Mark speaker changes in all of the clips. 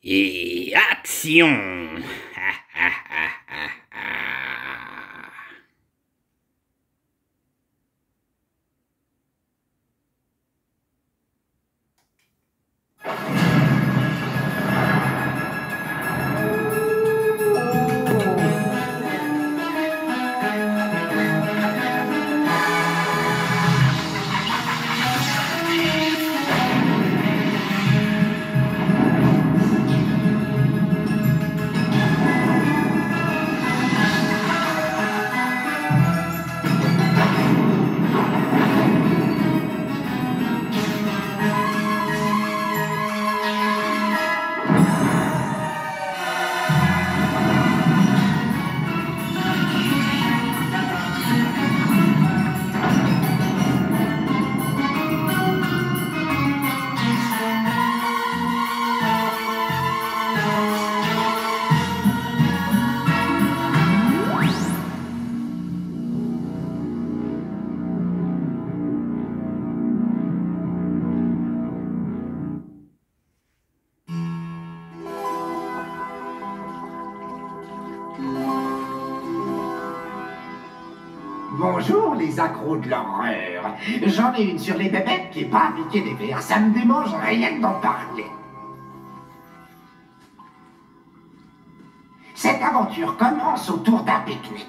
Speaker 1: Et action!
Speaker 2: Bonjour les accros de l'horreur. J'en ai une sur les bébêtes qui est pas à piquer des verres. Ça me démange rien que d'en parler. Cette aventure commence autour d'un pique-nique.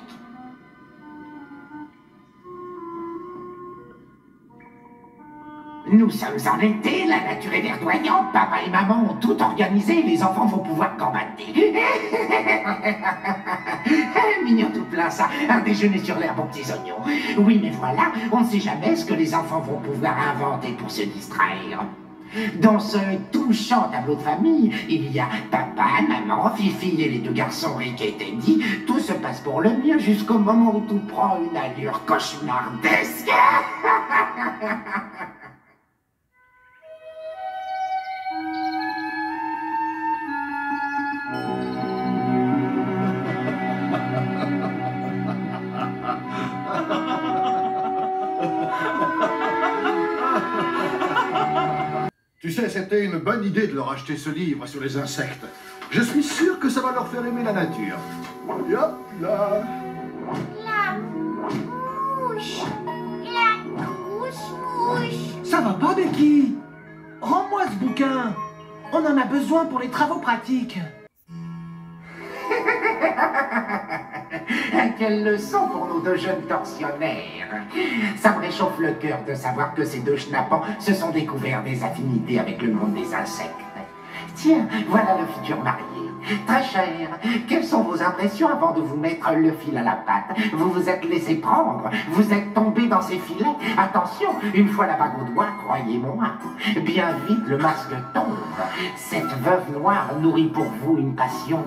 Speaker 2: Nous sommes en été, la nature est verdoyante, papa et maman ont tout organisé, les enfants vont pouvoir gambader. Mignon tout plein ça, un déjeuner sur l'herbe aux petits oignons. Oui mais voilà, on ne sait jamais ce que les enfants vont pouvoir inventer pour se distraire. Dans ce touchant tableau de famille, il y a papa, maman, Fifi et les deux garçons Rick et Teddy. Tout se passe pour le mieux jusqu'au moment où tout prend une allure cauchemardesque.
Speaker 3: Tu sais, c'était une bonne idée de leur acheter ce livre sur les insectes. Je suis sûr que ça va leur faire aimer la nature. Et hop là.
Speaker 4: La mouche. La mouche.
Speaker 5: Ça va pas, Becky? Rends-moi ce bouquin. On en a besoin pour les travaux pratiques.
Speaker 2: Quelle leçon pour nos deux jeunes tortionnaires. Ça me réchauffe le cœur de savoir que ces deux schnappants se sont découverts des affinités avec le monde des insectes. Tiens, voilà le futur marié. Très cher, quelles sont vos impressions avant de vous mettre le fil à la patte? Vous vous êtes laissé prendre, vous êtes tombé dans ces filets. Attention, une fois la bague au doigt, croyez-moi, bien vite le masque tombe. Cette veuve noire nourrit pour vous une passion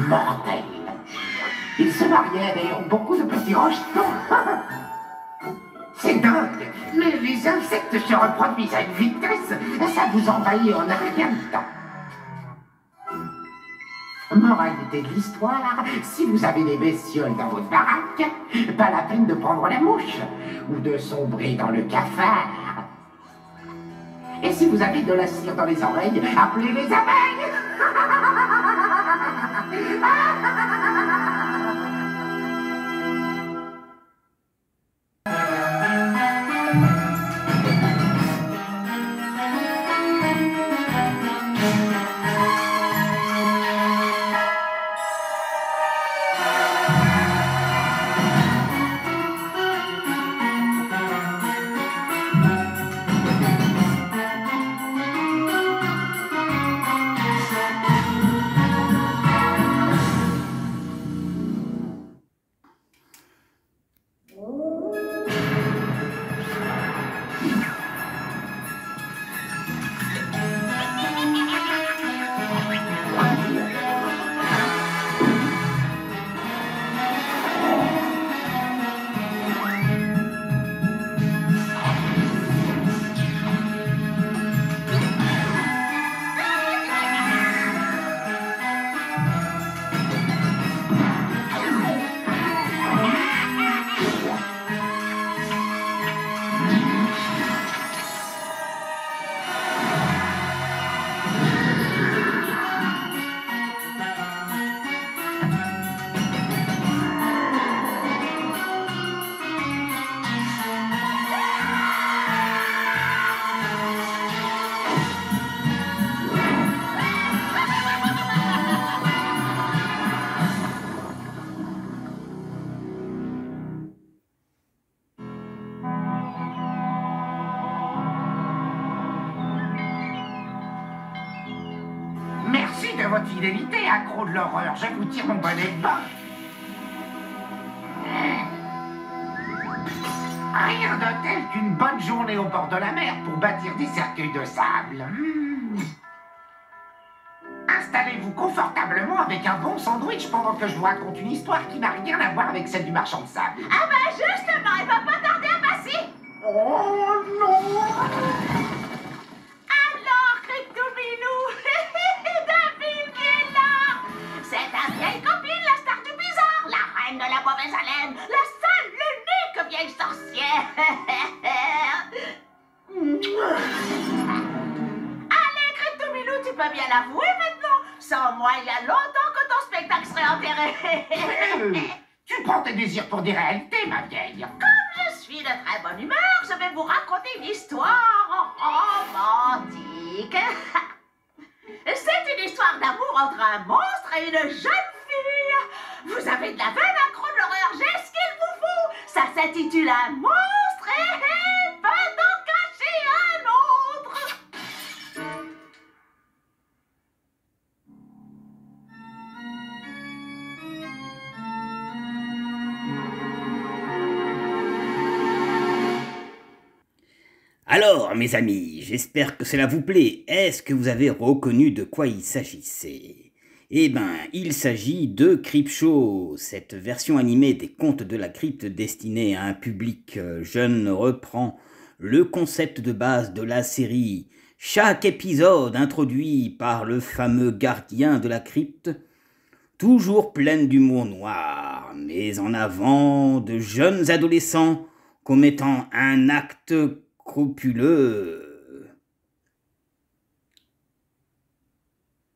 Speaker 2: mortelle. Ils se mariaient d'ailleurs beaucoup de petits rejetons. C'est dingue, mais les insectes se reproduisent à une vitesse, ça vous envahit en un rien de temps. Moralité de l'histoire, si vous avez des bestioles dans votre baraque, pas la peine de prendre la mouche, ou de sombrer dans le cafard. Et si vous avez de la cire dans les oreilles, appelez les abeilles. votre fidélité, accro de l'horreur. Je vous tire mon bonnet de bain. Rien de tel qu'une bonne journée au bord de la mer pour bâtir des cercueils de sable. Installez-vous confortablement avec un bon sandwich pendant que je vous raconte une histoire qui n'a rien à voir avec celle du marchand de sable.
Speaker 4: Ah bah justement, il va pas tarder à passer.
Speaker 2: Oh non!
Speaker 4: Alors, Cryptomilou, David qui est là. C'est ta vieille copine, la star du bizarre, la reine de la mauvaise haleine, la seule, l'unique vieille sorcière. Allez, Cryptomilou, tu peux bien l'avouer maintenant. Sans moi, il y a longtemps que ton spectacle serait enterré.
Speaker 2: Tu prends tes désirs pour des réalités, ma vieille.
Speaker 4: Comme je suis de très bonne humeur, je vais vous raconter une histoire romantique. C'est une histoire d'amour entre un monstre et une jeune fille. Vous avez de la veine accro de l'horreur, j'ai ce qu'il vous faut. Ça s'intitule Un monstre et peut en cacher un autre.
Speaker 1: Alors, mes amis, j'espère que cela vous plaît. Est-ce que vous avez reconnu de quoi il s'agissait? Eh ben, il s'agit de Creepshow. Cette version animée des Contes de la Crypte destinée à un public jeune reprend le concept de base de la série. Chaque épisode introduit par le fameux gardien de la crypte, toujours pleine d'humour noir, mais en avant de jeunes adolescents commettant un acte scrupuleux.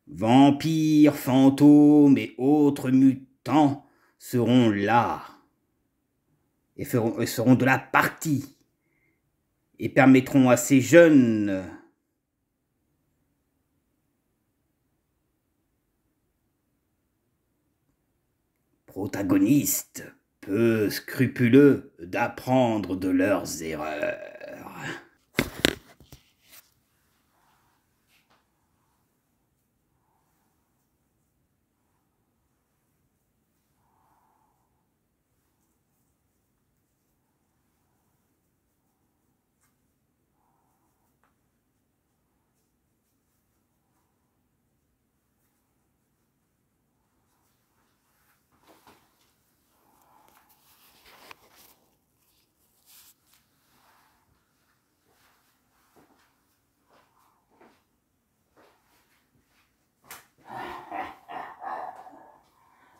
Speaker 1: Vampires, fantômes et autres mutants seront là et seront de la partie et permettront à ces jeunes protagonistes peu scrupuleux d'apprendre de leurs erreurs.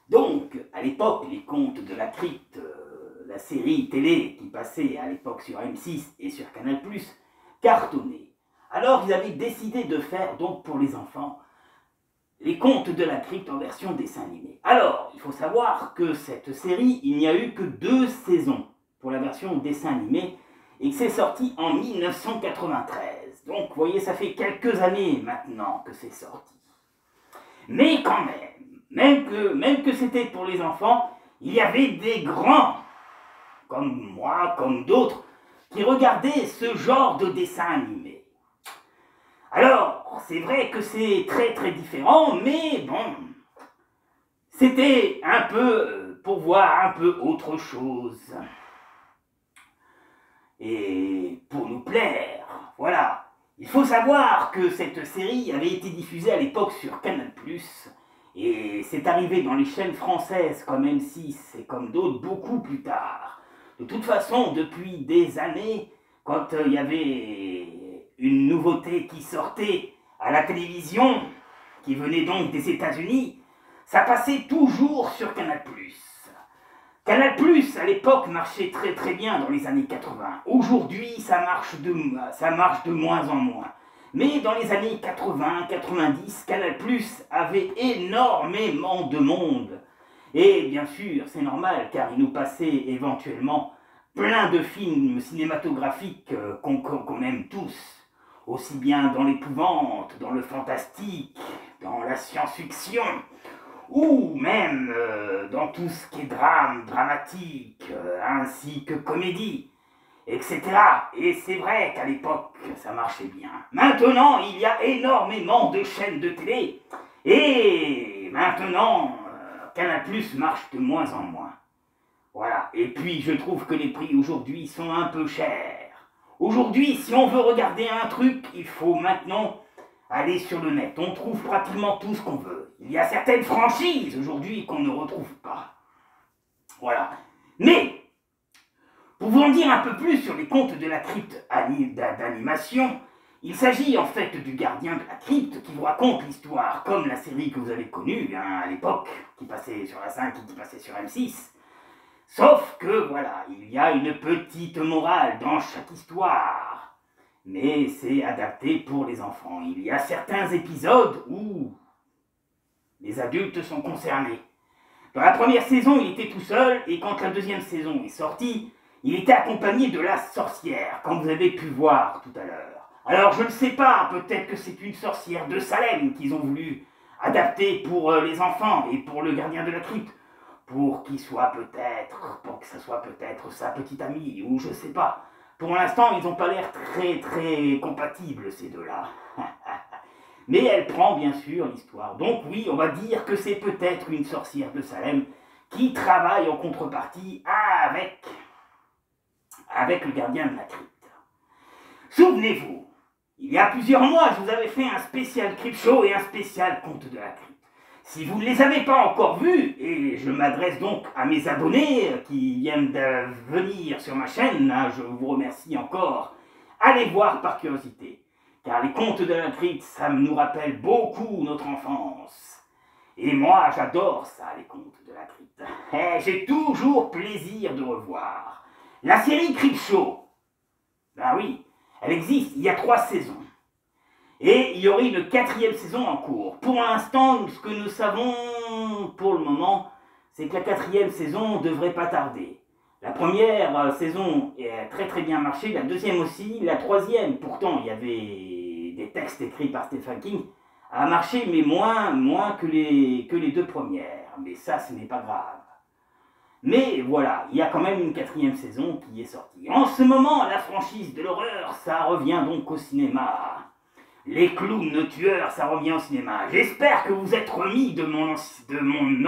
Speaker 1: Donc, à l'époque, les Contes de la Crypte, la série télé qui passait à l'époque sur M6 et sur Canal+, cartonnait. Alors, ils avaient décidé de faire, donc pour les enfants, les Contes de la Crypte en version dessin animé. Alors, il faut savoir que cette série, il n'y a eu que 2 saisons pour la version dessin animé, et que c'est sorti en 1993. Donc, vous voyez, ça fait quelques années maintenant que c'est sorti. Mais quand même que c'était pour les enfants, il y avait des grands, comme moi, comme d'autres, qui regardaient ce genre de dessin animé. Alors, c'est vrai que c'est très très différent, mais bon, c'était un peu pour voir un peu autre chose. Et pour nous plaire, voilà. Il faut savoir que cette série avait été diffusée à l'époque sur Canal+, et c'est arrivé dans les chaînes françaises comme M6 et comme d'autres beaucoup plus tard. De toute façon, depuis des années, quand il y avait une nouveauté qui sortait à la télévision, qui venait donc des États-Unis, ça passait toujours sur Canal+. Canal+, à l'époque, marchait très très bien dans les années 80. Aujourd'hui, ça marche de moins en moins. Mais dans les années 80, 90, Canal+ avait énormément de monde. Et bien sûr, c'est normal, car il nous passait éventuellement plein de films cinématographiques qu'on aime tous. Aussi bien dans l'épouvante, dans le fantastique, dans la science-fiction, ou même dans tout ce qui est drame, dramatique, ainsi que comédie, etc. Et c'est vrai qu'à l'époque, ça marchait bien. Maintenant, il y a énormément de chaînes de télé, Et maintenant, Canal+ marche de moins en moins. Voilà. Et puis, je trouve que les prix aujourd'hui sont un peu chers. Aujourd'hui, si on veut regarder un truc, il faut maintenant aller sur le net. On trouve pratiquement tout ce qu'on veut. Il y a certaines franchises aujourd'hui qu'on ne retrouve pas. Voilà. Mais, pour vous en dire un peu plus sur les contes de la crypte d'animation, il s'agit en fait du gardien de la crypte qui vous raconte l'histoire, comme la série que vous avez connue à l'époque, qui passait sur la 5 et qui passait sur M6. Sauf que, voilà, il y a une petite morale dans chaque histoire. Mais c'est adapté pour les enfants. Il y a certains épisodes où les adultes sont concernés. Dans la première saison, il était tout seul, et quand la deuxième saison est sortie, il était accompagné de la sorcière, comme vous avez pu voir tout à l'heure. Alors je ne sais pas, peut-être que c'est une sorcière de Salem qu'ils ont voulu adapter pour les enfants et pour le gardien de la crypte, pour que ça soit peut-être sa petite amie, ou je sais pas. Pour l'instant, ils n'ont pas l'air très compatibles, ces deux-là. Mais elle prend bien sûr l'histoire. Donc oui, on va dire que c'est peut-être une sorcière de Salem qui travaille en contrepartie avec le gardien de la crypte. Souvenez-vous, il y a plusieurs mois, je vous avais fait un spécial Crypt Show et un spécial Conte de la crypte. Si vous ne les avez pas encore vus, et je m'adresse donc à mes abonnés qui viennent de venir sur ma chaîne, je vous remercie encore, allez voir par curiosité. Car les contes de la crypte, ça nous rappelle beaucoup notre enfance. Et moi, j'adore ça, les contes de la crypte. Et j'ai toujours plaisir de revoir. La série Crypt Show, ben oui, elle existe, il y a 3 saisons. Et il y aurait une 4e saison en cours. Pour l'instant, ce que nous savons pour le moment, c'est que la 4e saison devrait pas tarder. La première saison a très bien marché, la deuxième aussi, la 3e, pourtant il y avait des textes écrits par Stephen King, a marché mais moins que les 2 premières. Mais ça, ce n'est pas grave. Mais voilà, il y a quand même une 4e saison qui est sortie. En ce moment, la franchise de l'horreur, ça revient donc au cinéma. Les clowns tueurs, ça revient au cinéma. J'espère que vous êtes remis de mon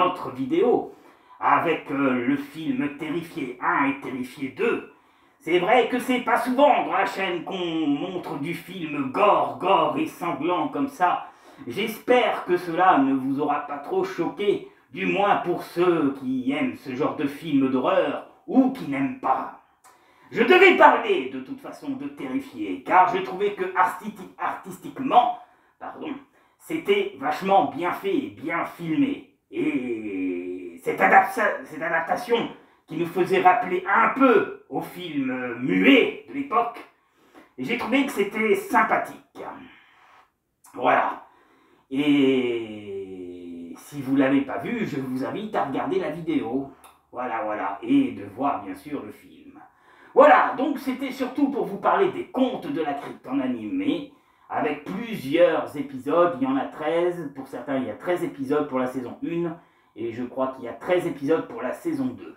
Speaker 1: autre vidéo avec le film Terrifié 1 et Terrifié 2. C'est vrai que c'est pas souvent dans la chaîne qu'on montre du film gore et sanglant comme ça. J'espère que cela ne vous aura pas trop choqué, du moins pour ceux qui aiment ce genre de film d'horreur ou qui n'aiment pas. Je devais parler de toute façon de Terrifié, car je trouvais que artistiquement, c'était vachement bien fait, bien filmé. Et cette adaptation qui nous faisait rappeler un peu au film muet de l'époque, j'ai trouvé que c'était sympathique. Voilà. Et si vous ne l'avez pas vu, je vous invite à regarder la vidéo. Voilà. Et de voir bien sûr le film. Voilà, donc c'était surtout pour vous parler des contes de la crypte en animé, avec plusieurs épisodes, il y en a 13, pour certains il y a 13 épisodes pour la saison 1, et je crois qu'il y a 13 épisodes pour la saison 2.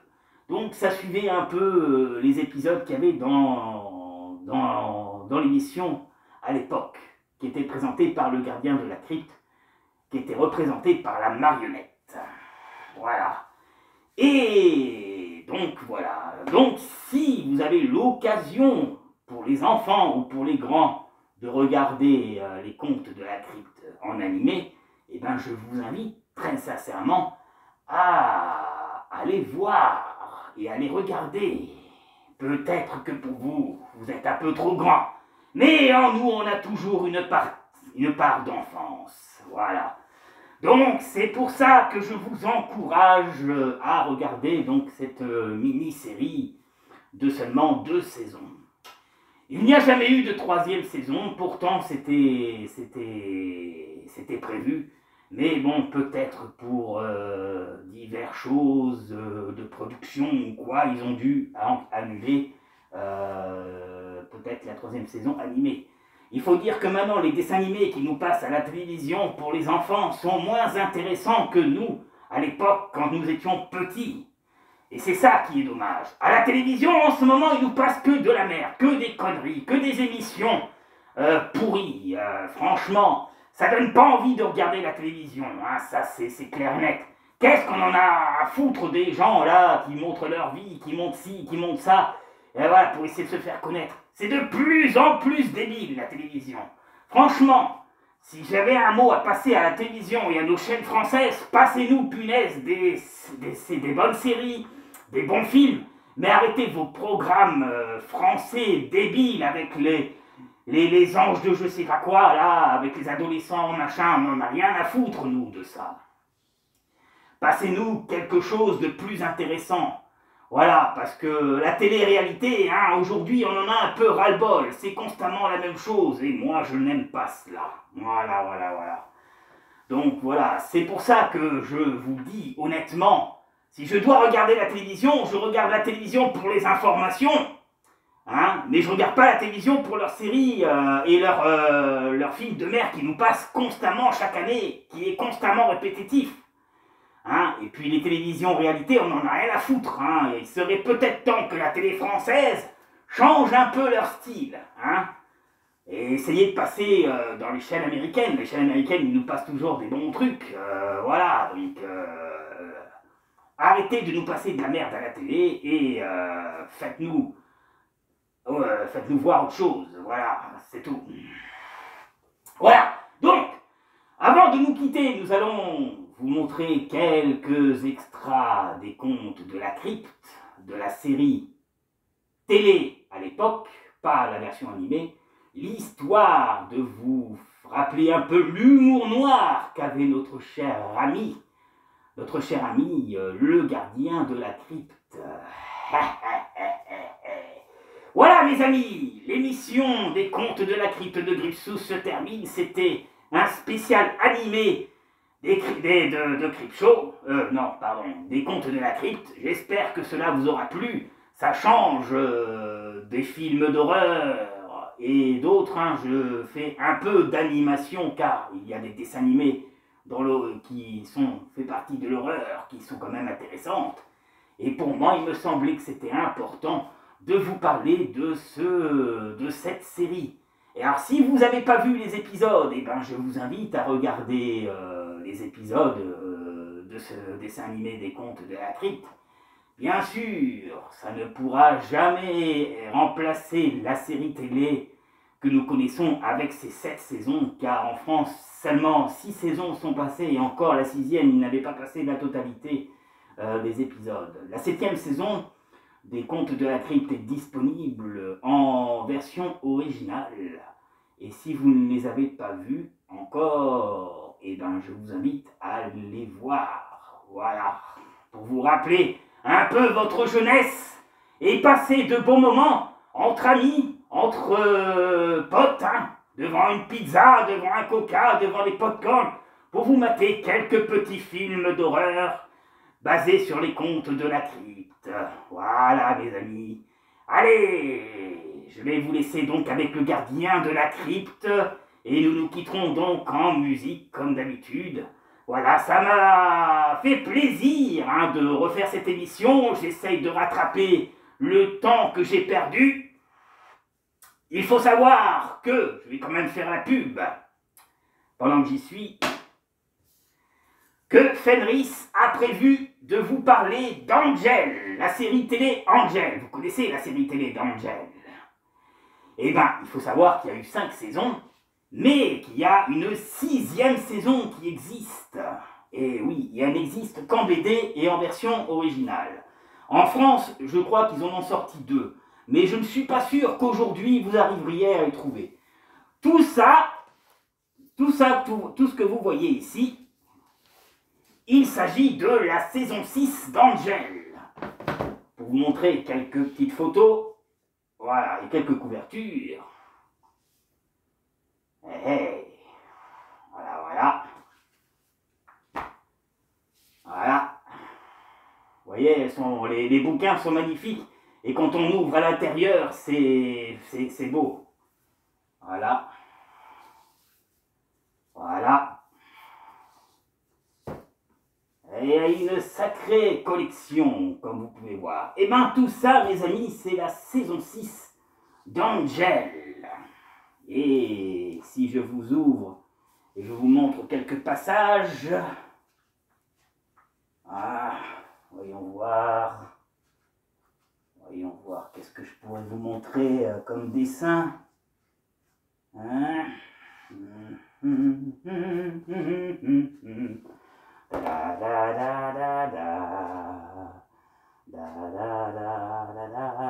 Speaker 1: Donc ça suivait un peu les épisodes qu'il y avait dans l'émission à l'époque, qui était présentée par le gardien de la crypte, qui était représenté par la marionnette. Voilà. Et donc voilà, donc si vous avez l'occasion pour les enfants ou pour les grands de regarder les contes de la crypte en animé, eh ben je vous invite très sincèrement à aller voir et à les regarder. Peut-être que pour vous, vous êtes un peu trop grand, mais en nous on a toujours une part d'enfance, voilà. Donc c'est pour ça que je vous encourage à regarder donc cette mini-série de seulement 2 saisons. Il n'y a jamais eu de 3e saison, pourtant c'était prévu, mais bon, peut-être pour diverses choses de production ou quoi, ils ont dû annuler peut-être la 3e saison animée. Il faut dire que maintenant, les dessins animés qui nous passent à la télévision pour les enfants sont moins intéressants que nous, à l'époque, quand nous étions petits. Et c'est ça qui est dommage. À la télévision, en ce moment, ils nous passent que de la merde, que des conneries, que des émissions pourries. Franchement, ça donne pas envie de regarder la télévision, hein, ça c'est clair et net. Qu'est-ce qu'on en a à foutre des gens là qui montrent leur vie, qui montrent ci, qui montrent ça, et voilà, pour essayer de se faire connaître. C'est de plus en plus débile la télévision. Franchement, si j'avais un mot à passer à la télévision et à nos chaînes françaises, passez-nous, punaise, des bonnes séries, des bons films, mais arrêtez vos programmes français débiles avec les anges de je sais pas quoi, là, avec les adolescents, machin, on n'en a rien à foutre, nous, de ça. Passez-nous quelque chose de plus intéressant. Voilà, parce que la télé-réalité, hein, aujourd'hui, on en a un peu ras-le-bol. C'est constamment la même chose, et moi, je n'aime pas cela. Voilà. Donc, voilà, c'est pour ça que je vous dis, honnêtement, si je dois regarder la télévision, je regarde la télévision pour les informations, hein, mais je ne regarde pas la télévision pour leurs séries et leurs films de mer qui nous passent constamment chaque année, qui est constamment répétitif. Hein, et puis les télévisions réalité, on n'en a rien à foutre. Hein, il serait peut-être temps que la télé française change un peu leur style. Hein, et essayer de passer dans les chaînes américaines. Les chaînes américaines, ils nous passent toujours des bons trucs. Voilà, donc arrêtez de nous passer de la merde à la télé et faites-nous voir autre chose. Voilà, c'est tout. Voilà, donc, avant de nous quitter, nous allons vous montrer quelques extraits des contes de la crypte, de la série télé à l'époque, pas la version animée, l'histoire de vous rappeler un peu l'humour noir qu'avait notre cher ami, le gardien de la crypte. Voilà mes amis, l'émission des contes de la crypte de Gripsous se termine, c'était un spécial animé des contes de la crypte. J'espère que cela vous aura plu. Ça change des films d'horreur et d'autres. Hein, je fais un peu d'animation car il y a des dessins animés qui fait partie de l'horreur, qui sont quand même intéressantes. Et pour moi, il me semblait que c'était important de vous parler de cette série. Et alors, si vous n'avez pas vu les épisodes, je vous invite à regarder les épisodes de ce dessin animé des contes de la crypte. Bien sûr, ça ne pourra jamais remplacer la série télé que nous connaissons avec ses 7 saisons, car en France, seulement 6 saisons sont passées, et encore la 6e, il n'avait pas passé la totalité des épisodes. La 7e saison des contes de la crypte est disponible en version originale. Et si vous ne les avez pas vus encore, je vous invite à les voir. Voilà, pour vous rappeler un peu votre jeunesse et passer de bons moments entre amis, entre potes, hein, devant une pizza, devant un coca, devant des pop-corn, pour vous mater quelques petits films d'horreur basés sur les contes de la crypte. Voilà mes amis. Allez, je vais vous laisser donc avec le gardien de la crypte et nous nous quitterons donc en musique comme d'habitude. Voilà, ça m'a fait plaisir hein, de refaire cette émission. J'essaye de rattraper le temps que j'ai perdu. Il faut savoir que, je vais quand même faire la pub, pendant que j'y suis, que Fenris a prévu de vous parler d'Angel, la série télé Angel. Vous connaissez la série télé d'Angel? Il faut savoir qu'il y a eu 5 saisons, mais qu'il y a une 6e saison qui existe. Et oui, elle n'existe qu'en BD et en version originale. En France, je crois qu'ils en ont sorti 2, mais je ne suis pas sûr qu'aujourd'hui vous arriveriez à les trouver. Tout ce que vous voyez ici, il s'agit de la saison 6 d'Angel. Pour vous montrer quelques petites photos, voilà, et quelques couvertures. Voilà. Vous voyez, les bouquins sont magnifiques. Et quand on ouvre à l'intérieur, c'est beau. Voilà. Et il y a une sacrée collection, comme vous pouvez voir. Et tout ça, mes amis, c'est la saison 6 d'Angel. Et si je vous ouvre Et je vous montre quelques passages. Ah, voyons voir. Voyons voir, qu'est-ce que je pourrais vous montrer comme dessin. Hein? Da, da, da, da, da. Da, da, da, da, da, da,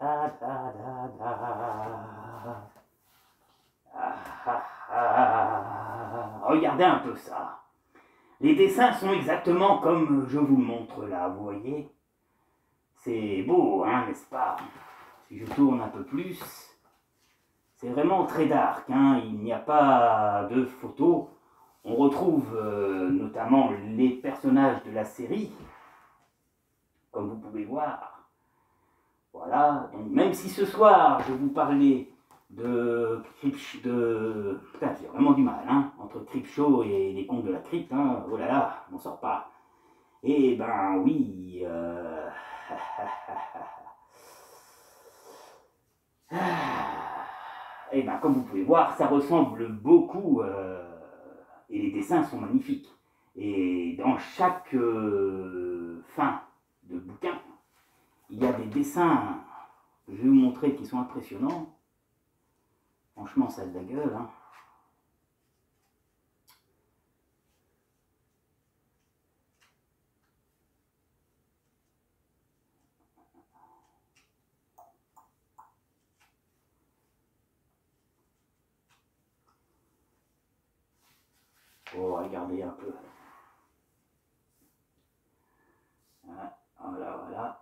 Speaker 1: da, da, da, da. Regardez un peu ça. Les dessins sont exactement comme je vous le montre là, vous voyez. C'est beau, hein, n'est-ce pas? Si je tourne un peu plus, c'est vraiment très dark, hein. Il n'y a pas de photos. On retrouve notamment les personnages de la série, comme vous pouvez voir. Voilà, donc même si ce soir je vous parlais Putain, j'ai vraiment du mal, hein, entre Creepshow et les contes de la crypte, hein, oh là là, on n'en sort pas. Eh ben oui, eh ben comme vous pouvez voir, ça ressemble beaucoup, et les dessins sont magnifiques. Et dans chaque fin de bouquin, il y a des dessins que je vais vous montrer qui sont impressionnants. Franchement, ça a de la gueule, hein. Oh, regardez un peu. Voilà, voilà.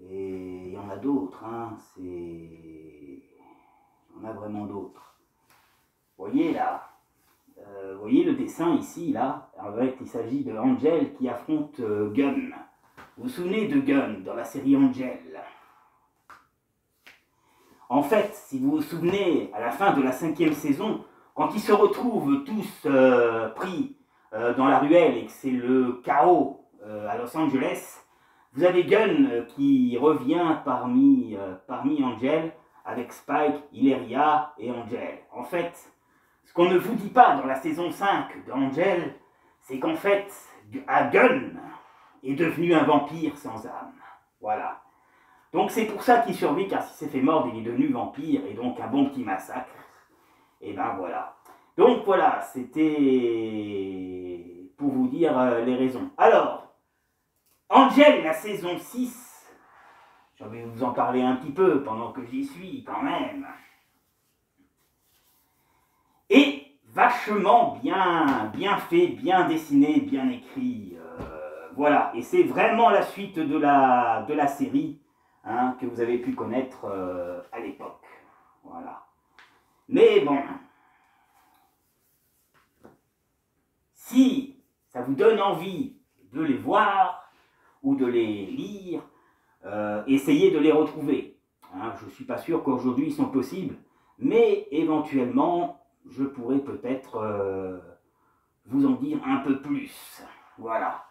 Speaker 1: Et il y en a d'autres, hein. Il y en a vraiment d'autres. Vous voyez là, vous voyez le dessin ici, là, en fait, il s'agit de Angel qui affronte Gunn. Vous vous souvenez de Gunn dans la série Angel? En fait, si vous vous souvenez, à la fin de la 5e saison, quand ils se retrouvent tous pris dans la ruelle et que c'est le chaos à Los Angeles, vous avez Gunn qui revient parmi Angel avec Spike, Hilaria et Angel. En fait, ce qu'on ne vous dit pas dans la saison 5 d'Angel, c'est qu'en fait, Gunn est devenu un vampire sans âme. Voilà. Donc c'est pour ça qu'il survit, car s'il s'est fait mordre, il est devenu vampire, et donc un bon petit massacre. Et ben voilà. Donc voilà, c'était pour vous dire les raisons. Alors, Angel, la saison 6, je vais vous en parler un petit peu pendant que j'y suis quand même. Et vachement bien fait, bien dessiné, bien écrit. Voilà, et c'est vraiment la suite de la série, hein, que vous avez pu connaître à l'époque. Voilà. Mais bon, si ça vous donne envie de les voir ou de les lire, essayez de les retrouver. Hein, je ne suis pas sûr qu'aujourd'hui ils sont possibles, mais éventuellement, je pourrais peut-être vous en dire un peu plus. Voilà.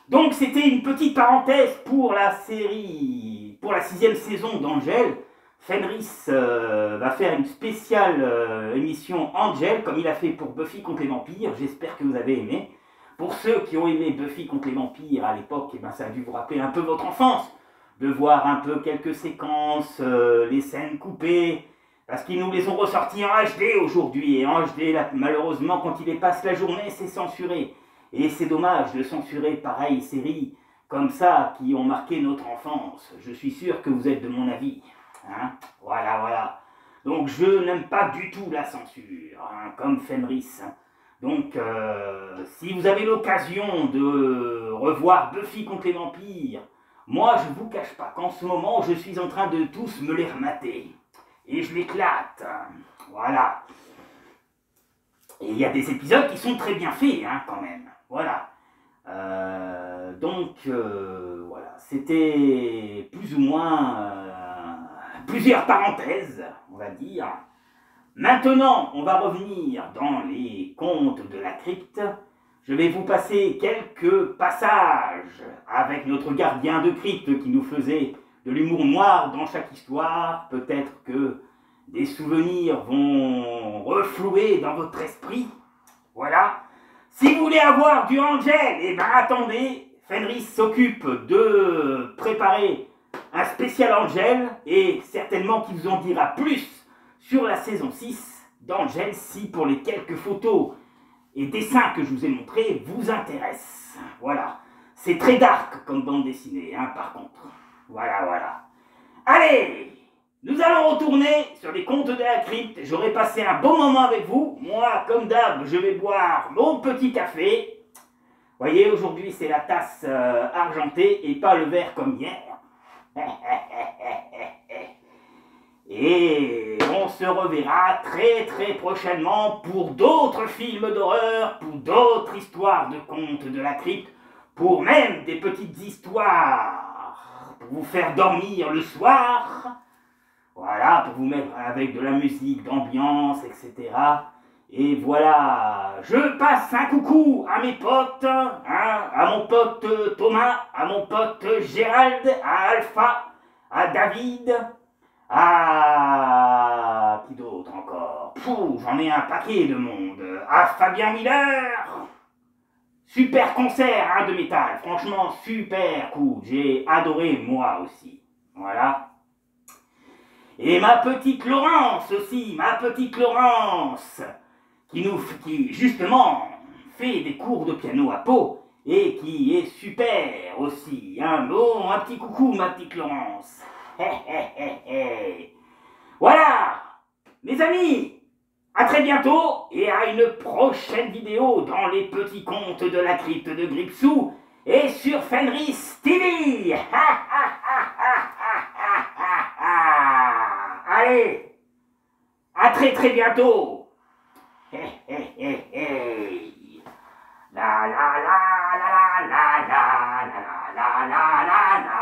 Speaker 1: Donc c'était une petite parenthèse pour la série, pour la 6e saison d'Angel. Fenris va faire une spéciale émission Angel, comme il a fait pour Buffy contre les vampires. J'espère que vous avez aimé. Pour ceux qui ont aimé Buffy contre les vampires à l'époque, eh ben, ça a dû vous rappeler un peu votre enfance, de voir un peu quelques séquences, les scènes coupées, parce qu'ils nous les ont ressorties en HD aujourd'hui. Et en HD, là, malheureusement, quand il les passe la journée, c'est censuré. Et c'est dommage de censurer pareilles séries comme ça qui ont marqué notre enfance. Je suis sûr que vous êtes de mon avis. Hein, voilà, voilà. Donc je n'aime pas du tout la censure, hein, comme Fenris. Donc si vous avez l'occasion de revoir Buffy contre les vampires, moi je ne vous cache pas qu'en ce moment je suis en train de tous me les remater. Et je m'éclate. Voilà. Et il y a des épisodes qui sont très bien faits, hein, quand même. Voilà. Donc voilà, c'était plus ou moins plusieurs parenthèses, on va dire. Maintenant, on va revenir dans les contes de la crypte. Je vais vous passer quelques passages avec notre gardien de crypte qui nous faisait de l'humour noir dans chaque histoire. Peut-être que des souvenirs vont reflouer dans votre esprit. Voilà. Si vous voulez avoir du Angel, eh ben attendez, Fenris s'occupe de préparer un spécial Angel et certainement qu'il vous en dira plus sur la saison 6 d'Angel si pour les quelques photos et dessins que je vous ai montrés vous intéressent. Voilà. C'est très dark comme bande dessinée, hein, par contre. Voilà, voilà. Allez, nous allons retourner sur les contes de la crypte. J'aurai passé un bon moment avec vous. Moi, comme d'hab, je vais boire mon petit café. Vous voyez, aujourd'hui, c'est la tasse argentée et pas le verre comme hier. Et on se reverra très très prochainement pour d'autres films d'horreur, pour d'autres histoires de contes de la crypte, pour même des petites histoires pour vous faire dormir le soir. Voilà, pour vous mettre avec de la musique d'ambiance, etc. Et voilà, je passe un coucou à mes potes, hein, à mon pote Thomas, à mon pote Gérald, à Alpha, à David, à... qui d'autre encore? J'en ai un paquet de monde. À Fabien Miller. Super concert hein, de métal, franchement super cool, j'ai adoré moi aussi. Voilà. Et ma petite Laurence aussi, ma petite Laurence, qui justement fait des cours de piano à Pau et qui est super aussi. Hein. Bon, un petit coucou ma petite Laurence. Voilà, mes amis, à très bientôt et à une prochaine vidéo dans les petits contes de la crypte de Gripsou et sur Fenris TV. Allez, à très très bientôt. La la la la la la la la la la la la.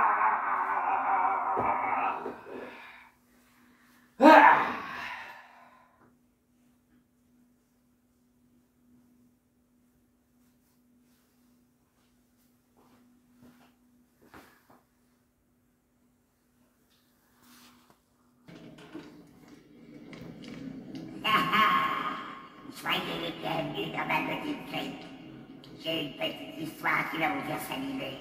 Speaker 6: Soyez les bienvenus dans ma petite crypte. J'ai une petite histoire qui va vous faire saliver.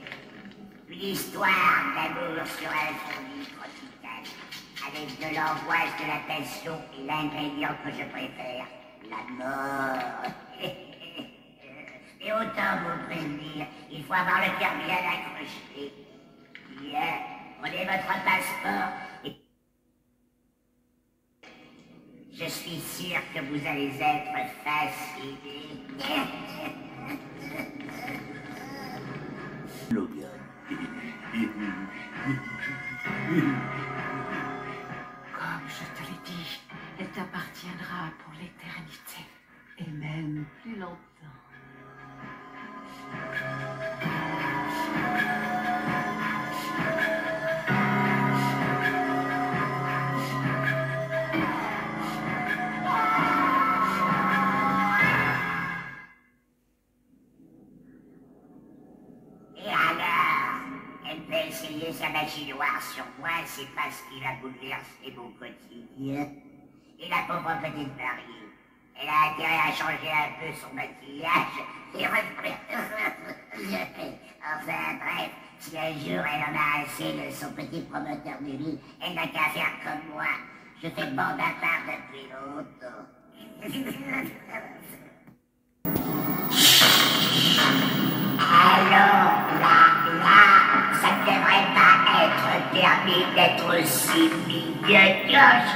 Speaker 6: Une histoire d'amour sur un fond tropical, avec de l'angoisse, de la passion et l'ingrédient que je préfère, la mort. Et autant vous prévenir, il faut avoir le cœur bien accroché. Bien, prenez votre passeport et... Je suis sûr que vous allez être fascinés.
Speaker 2: Logan.
Speaker 7: Comme je te l'ai dit, elle t'appartiendra pour l'éternité. Et même plus longtemps.
Speaker 6: Sa magie noire sur moi, c'est parce qu'il a bouleversé mon quotidien. Et la pauvre petite Marie, elle a intérêt à changer un peu son maquillage et enfin bref, si un jour elle en a assez de son petit promoteur de vie, elle n'a qu'à faire comme moi. Je fais bande à part depuis longtemps. Alors, là, ça ne devrait pas être permis d'être aussi mignoche.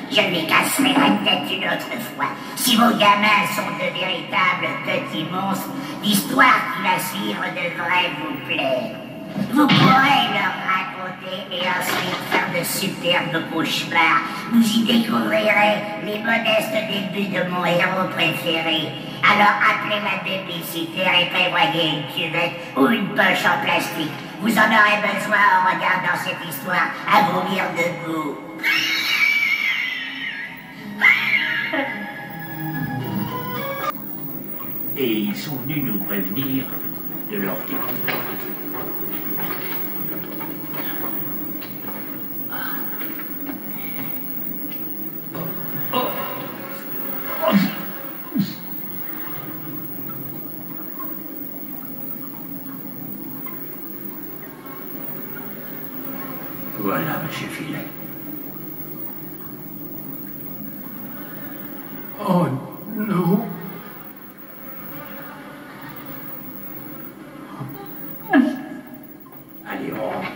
Speaker 6: Je lui casserai la tête une autre fois. Si vos gamins sont de véritables petits monstres, l'histoire qui va suivre devrait vous plaire. Vous pourrez leur raconter et ensuite faire de superbes cauchemars. Vous y découvrirez les modestes débuts de mon héros préféré. Alors appelez la babysitter et prévoyez une cuvette ou une poche en plastique. Vous en aurez besoin en regardant cette histoire à vomir debout.
Speaker 8: Et ils sont venus nous prévenir de leur découverte. chez Filet.
Speaker 3: Oh non.
Speaker 8: Allez, on rentre.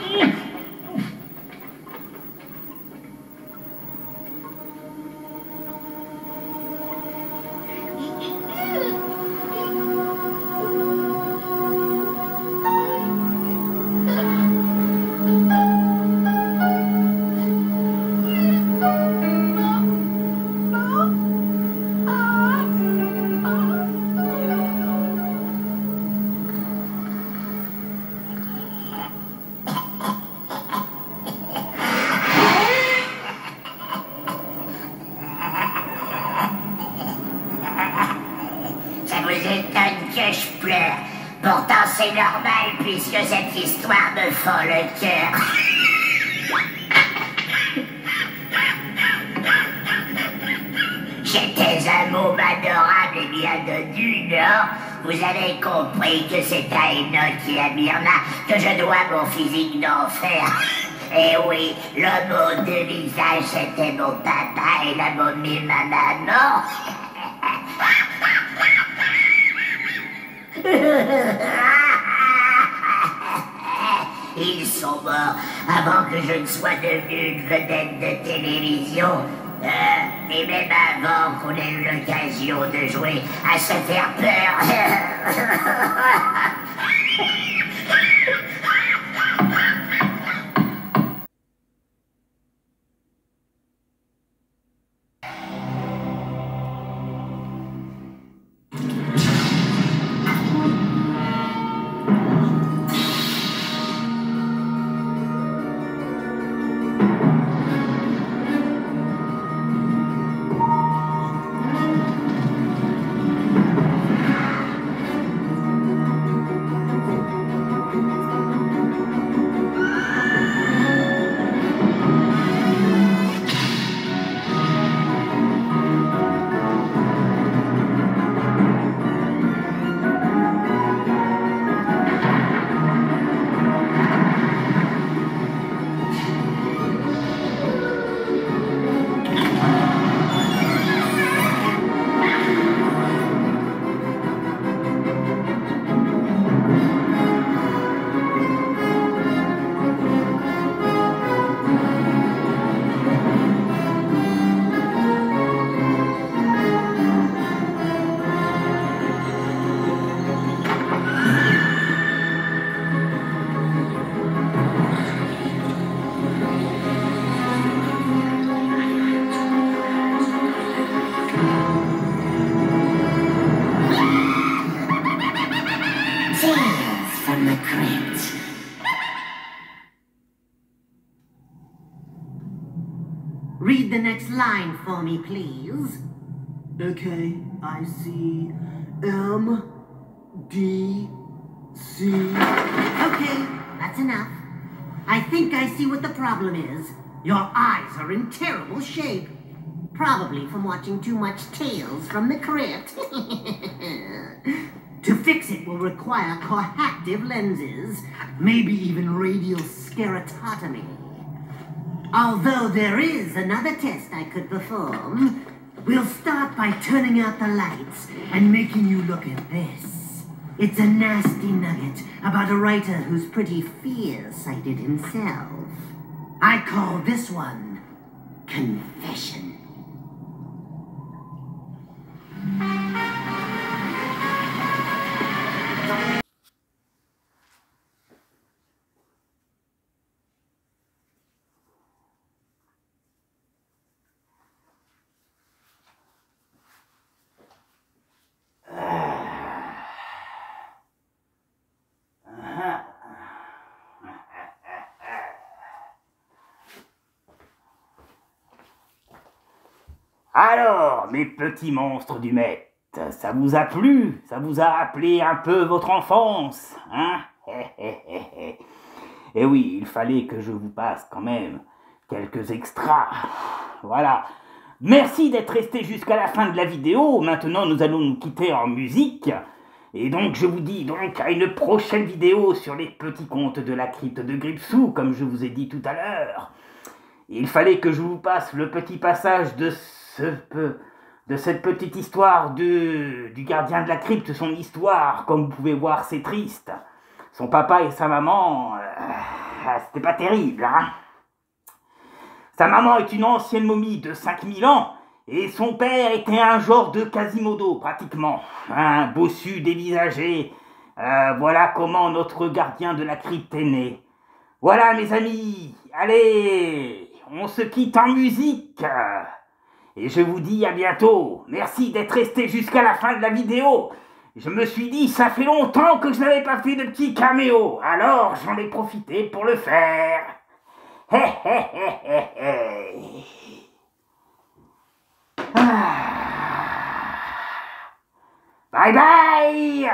Speaker 6: Ça vous étonne que je pleure. Pourtant, c'est normal puisque cette histoire me fend le cœur. J'étais un môme adorable et bien dodu, non? Vous avez compris que c'est à Enoch et à Myrna que je dois mon physique d'enfer. Et oui, l'homme aux deux visages, c'était mon papa et la momie, ma maman. Ils sont morts avant que je ne sois devenu une vedette de télévision. Et même avant qu'on ait eu l'occasion de jouer à se faire peur. From the crypt.
Speaker 9: Read the next line for me, please. Okay, I see M, D, C. Okay, that's enough. I think I see what the problem is. Your eyes are in terrible shape. Probably from watching too much Tales from the Crypt. To fix it will require coactive lenses, maybe even radial skeratotomy. Although there is another test I could perform, we'll start by turning out the lights and making you look at this. It's a nasty nugget about a writer who's pretty fierce-sighted himself. I call this one Confession.
Speaker 1: Alors, mes petits monstres du maître, ça vous a plu? Ça vous a rappelé un peu votre enfance, hein? Et oui, il fallait que je vous passe quand même quelques extras. Voilà. Merci d'être resté jusqu'à la fin de la vidéo. Maintenant, nous allons nous quitter en musique. Et donc, je vous dis donc à une prochaine vidéo sur les petits contes de la crypte de Gripsou, comme je vous ai dit tout à l'heure. Il fallait que je vous passe le petit passage de cette petite histoire du gardien de la crypte. Son histoire, comme vous pouvez voir, c'est triste. Son papa et sa maman, c'était pas terrible, hein. Sa maman est une ancienne momie de 5000 ans, et son père était un genre de Quasimodo, pratiquement. Un bossu dévisagé. Voilà comment notre gardien de la crypte est né. Voilà, mes amis, allez, on se quitte en musique. Et je vous dis à bientôt. Merci d'être resté jusqu'à la fin de la vidéo. Je me suis dit, ça fait longtemps que je n'avais pas fait de petit caméo, alors j'en ai profité pour le faire. Bye bye.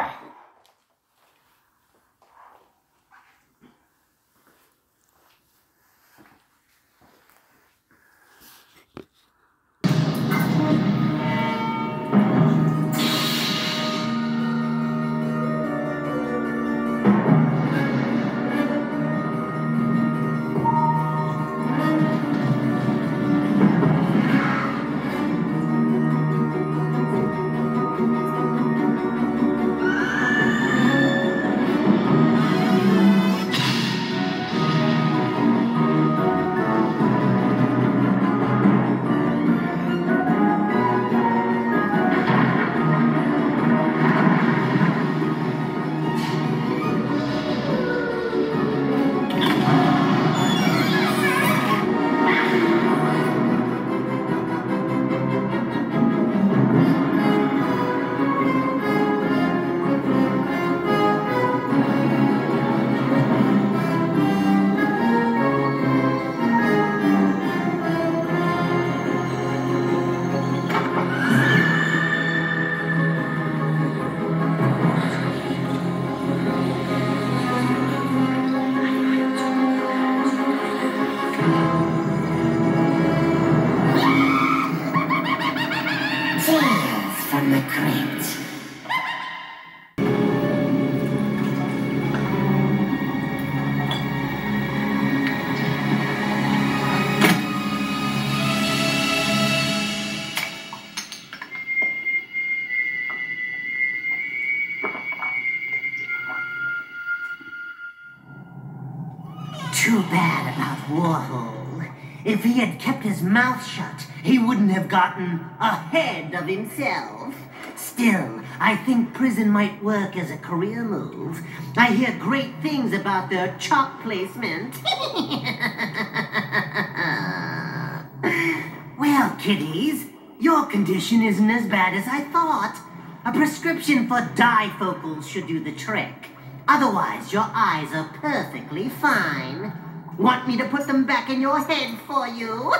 Speaker 9: Too bad about Warhol. If he had kept his mouth shut, he wouldn't have gotten ahead of himself. Still, I think prison might work as a career move. I hear great things about their chalk placement. Well, kiddies, your condition isn't as bad as I thought. A prescription for difocals should do the trick. Otherwise, your eyes are perfectly fine. Want me to put them back in your head for you?